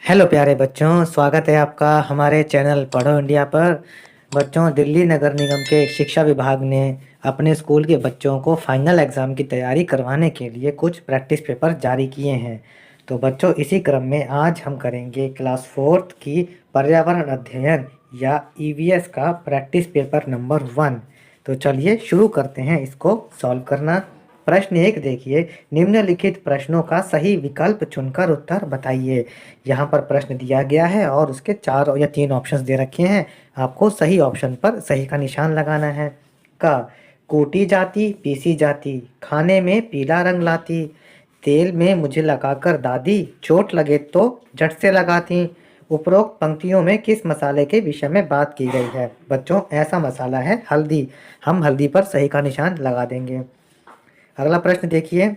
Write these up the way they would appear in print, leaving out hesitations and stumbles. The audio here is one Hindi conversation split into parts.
हेलो प्यारे बच्चों, स्वागत है आपका हमारे चैनल पढ़ो इंडिया पर। बच्चों, दिल्ली नगर निगम के शिक्षा विभाग ने अपने स्कूल के बच्चों को फाइनल एग्ज़ाम की तैयारी करवाने के लिए कुछ प्रैक्टिस पेपर जारी किए हैं। तो बच्चों, इसी क्रम में आज हम करेंगे क्लास 4th की पर्यावरण अध्ययन या ईवीएस का प्रैक्टिस पेपर नंबर 1। तो चलिए शुरू करते हैं इसको सॉल्व करना। प्रश्न 1 देखिए, निम्नलिखित प्रश्नों का सही विकल्प चुनकर उत्तर बताइए। यहाँ पर प्रश्न दिया गया है और उसके 4 या 3 ऑप्शंस दे रखे हैं। आपको सही ऑप्शन पर सही का निशान लगाना है। का कूटी जाती पीसी जाती, खाने में पीला रंग लाती, तेल में मुझे लगाकर दादी, चोट लगे तो झट से लगाती। उपरोक्त पंक्तियों में किस मसाले के विषय में बात की गई है? बच्चों, ऐसा मसाला है हल्दी। हम हल्दी पर सही का निशान लगा देंगे। अगला प्रश्न देखिए,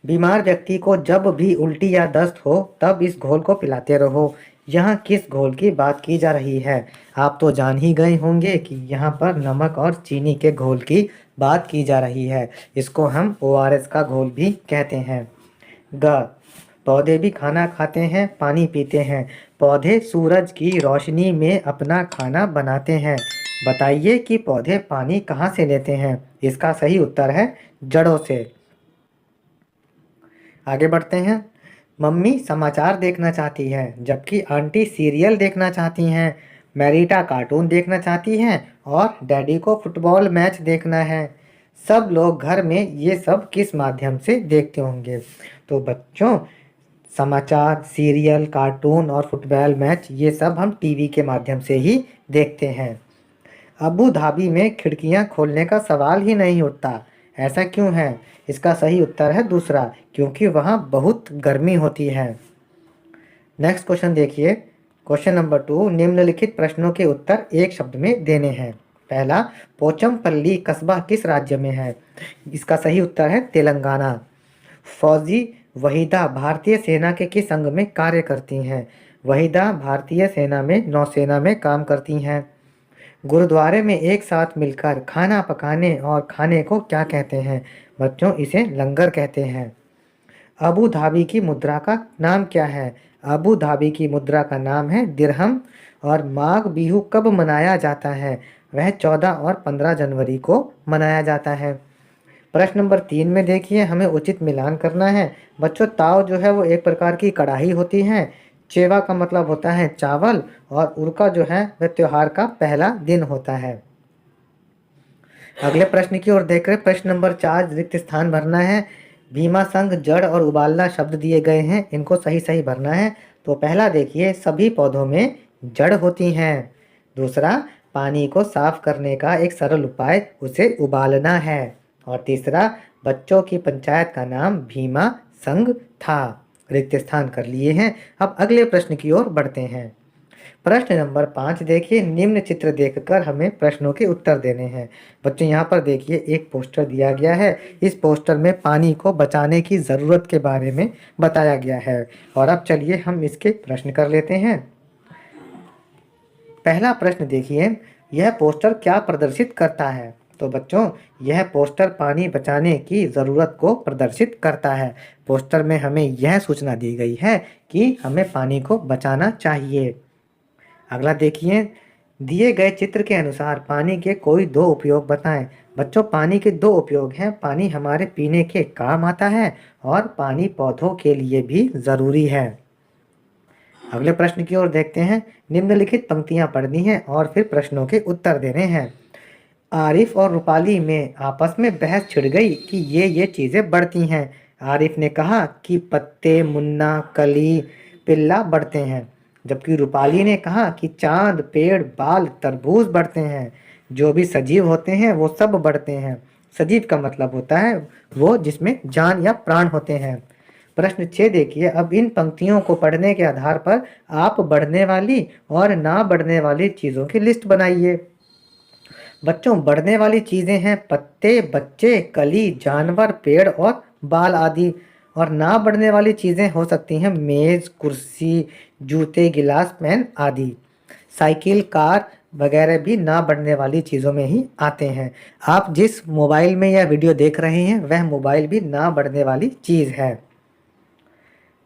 बीमार व्यक्ति को जब भी उल्टी या दस्त हो तब इस घोल को पिलाते रहो। यहाँ किस घोल की बात की जा रही है? आप तो जान ही गए होंगे कि यहाँ पर नमक और चीनी के घोल की बात की जा रही है। इसको हम ओआरएस का घोल भी कहते हैं। ग पौधे भी खाना खाते हैं, पानी पीते हैं। पौधे सूरज की रोशनी में अपना खाना बनाते हैं। बताइए कि पौधे पानी कहाँ से लेते हैं? इसका सही उत्तर है जड़ों से। आगे बढ़ते हैं। मम्मी समाचार देखना चाहती है जबकि आंटी सीरियल देखना चाहती हैं। मैरीटा कार्टून देखना चाहती हैं और डैडी को फुटबॉल मैच देखना है। सब लोग घर में ये सब किस माध्यम से देखते होंगे? तो बच्चों, समाचार, सीरियल, कार्टून और फुटबॉल मैच ये सब हम टीवी के माध्यम से ही देखते हैं। अबू धाबी में खिड़कियां खोलने का सवाल ही नहीं उठता। ऐसा क्यों है? इसका सही उत्तर है दूसरा, क्योंकि वहाँ बहुत गर्मी होती है। नेक्स्ट क्वेश्चन देखिए, क्वेश्चन नंबर 2। निम्नलिखित प्रश्नों के उत्तर एक शब्द में देने हैं। पहला, पोचमपल्ली कस्बा किस राज्य में है? इसका सही उत्तर है तेलंगाना। फौजी वहीदा भारतीय सेना के किस अंग में कार्य करती हैं? वहीदा भारतीय सेना में नौसेना में काम करती हैं। गुरुद्वारे में एक साथ मिलकर खाना पकाने और खाने को क्या कहते हैं? बच्चों, इसे लंगर कहते हैं। अबू धाबी की मुद्रा का नाम क्या है? अबू धाबी की मुद्रा का नाम है दिरहम। और माघ बिहू कब मनाया जाता है? वह 14 और 15 जनवरी को मनाया जाता है। प्रश्न नंबर 3 में देखिए, हमें उचित मिलान करना है। बच्चों, ताव जो है वो एक प्रकार की कढ़ाई होती है। चेवा का मतलब होता है चावल और उरका जो है वह त्योहार का पहला दिन होता है। अगले प्रश्न की ओर देख रहे, प्रश्न नंबर 4 रिक्त स्थान भरना है। भीमा संघ, जड़ और उबालना शब्द दिए गए हैं, इनको सही सही भरना है। तो पहला देखिए, सभी पौधों में जड़ होती हैं। दूसरा, पानी को साफ करने का एक सरल उपाय उसे उबालना है। और तीसरा, बच्चों की पंचायत का नाम भीमा संघ था। रिक्त स्थान कर लिए हैं। अब अगले प्रश्न की ओर बढ़ते हैं। प्रश्न नंबर 5 देखिए, निम्न चित्र देखकर हमें प्रश्नों के उत्तर देने हैं। बच्चों, यहाँ पर देखिए एक पोस्टर दिया गया है। इस पोस्टर में पानी को बचाने की ज़रूरत के बारे में बताया गया है। और अब चलिए हम इसके प्रश्न कर लेते हैं। पहला प्रश्न देखिए, यह पोस्टर क्या प्रदर्शित करता है? तो बच्चों, यह पोस्टर पानी बचाने की ज़रूरत को प्रदर्शित करता है। पोस्टर में हमें यह सूचना दी गई है कि हमें पानी को बचाना चाहिए। अगला देखिए, दिए गए चित्र के अनुसार पानी के कोई दो उपयोग बताएं। बच्चों, पानी के दो उपयोग हैं। पानी हमारे पीने के काम आता है और पानी पौधों के लिए भी ज़रूरी है। अगले प्रश्न की ओर देखते हैं। निम्नलिखित पंक्तियां पढ़नी हैं और फिर प्रश्नों के उत्तर देने हैं। आरिफ और रूपाली में आपस में बहस छिड़ गई कि ये चीज़ें बढ़ती हैं। आरिफ ने कहा कि पत्ते, मुन्ना, कली, पिल्ला बढ़ते हैं, जबकि रूपाली ने कहा कि चांद, पेड़, बाल, तरबूज बढ़ते हैं। जो भी सजीव होते हैं वो सब बढ़ते हैं। सजीव का मतलब होता है वो जिसमें जान या प्राण होते हैं। प्रश्न 6 देखिए, अब इन पंक्तियों को पढ़ने के आधार पर आप बढ़ने वाली और ना बढ़ने वाली चीज़ों की लिस्ट बनाइए। बच्चों, बढ़ने वाली चीज़ें हैं पत्ते, बच्चे, कली, जानवर, पेड़ और बाल आदि। और ना बढ़ने वाली चीज़ें हो सकती हैं मेज़, कुर्सी, जूते, गिलास, पेन आदि। साइकिल, कार वगैरह भी ना बढ़ने वाली चीज़ों में ही आते हैं। आप जिस मोबाइल में यह वीडियो देख रहे हैं वह मोबाइल भी ना बढ़ने वाली चीज़ है।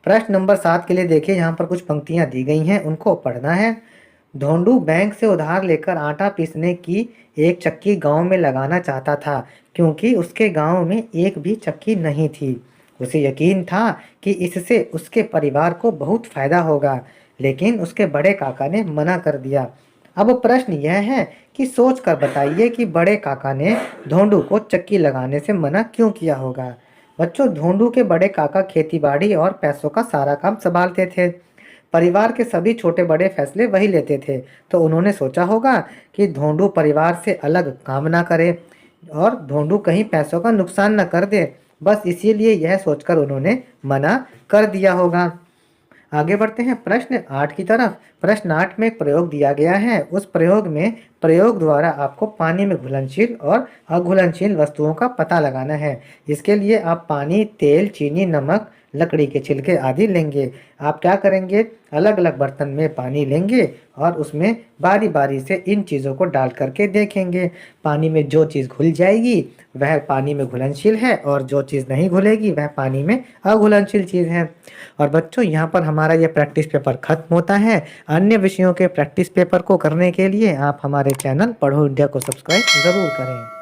प्रश्न नंबर 7 के लिए देखिए, यहाँ पर कुछ पंक्तियाँ दी गई हैं, उनको पढ़ना है। धोंडू बैंक से उधार लेकर आटा पीसने की एक चक्की गांव में लगाना चाहता था, क्योंकि उसके गांव में एक भी चक्की नहीं थी। उसे यकीन था कि इससे उसके परिवार को बहुत फायदा होगा, लेकिन उसके बड़े काका ने मना कर दिया। अब प्रश्न यह है कि सोच कर बताइए कि बड़े काका ने धोंडू को चक्की लगाने से मना क्यों किया होगा। बच्चों, धोंडू के बड़े काका खेतीबाड़ी और पैसों का सारा काम संभालते थे। परिवार के सभी छोटे बड़े फैसले वही लेते थे, तो उन्होंने सोचा होगा कि धोंडू परिवार से अलग काम ना करे और धोंडू कहीं पैसों का नुकसान न कर दे। बस इसीलिए यह सोचकर उन्होंने मना कर दिया होगा। आगे बढ़ते हैं प्रश्न 8 की तरफ। प्रश्न 8 में एक प्रयोग दिया गया है। उस प्रयोग में प्रयोग द्वारा आपको पानी में घुलनशील और अघुलनशील वस्तुओं का पता लगाना है। इसके लिए आप पानी, तेल, चीनी, नमक, लकड़ी के छिलके आदि लेंगे। आप क्या करेंगे, अलग अलग बर्तन में पानी लेंगे और उसमें बारी बारी से इन चीज़ों को डाल करके देखेंगे। पानी में जो चीज़ घुल जाएगी वह पानी में घुलनशील है, और जो चीज़ नहीं घुलेगी वह पानी में अघुलनशील चीज़ है। और बच्चों, यहाँ पर हमारा ये प्रैक्टिस पेपर खत्म होता है। अन्य विषयों के प्रैक्टिस पेपर को करने के लिए आप हमारे चैनल पढ़ो इंडिया को सब्सक्राइब ज़रूर करें।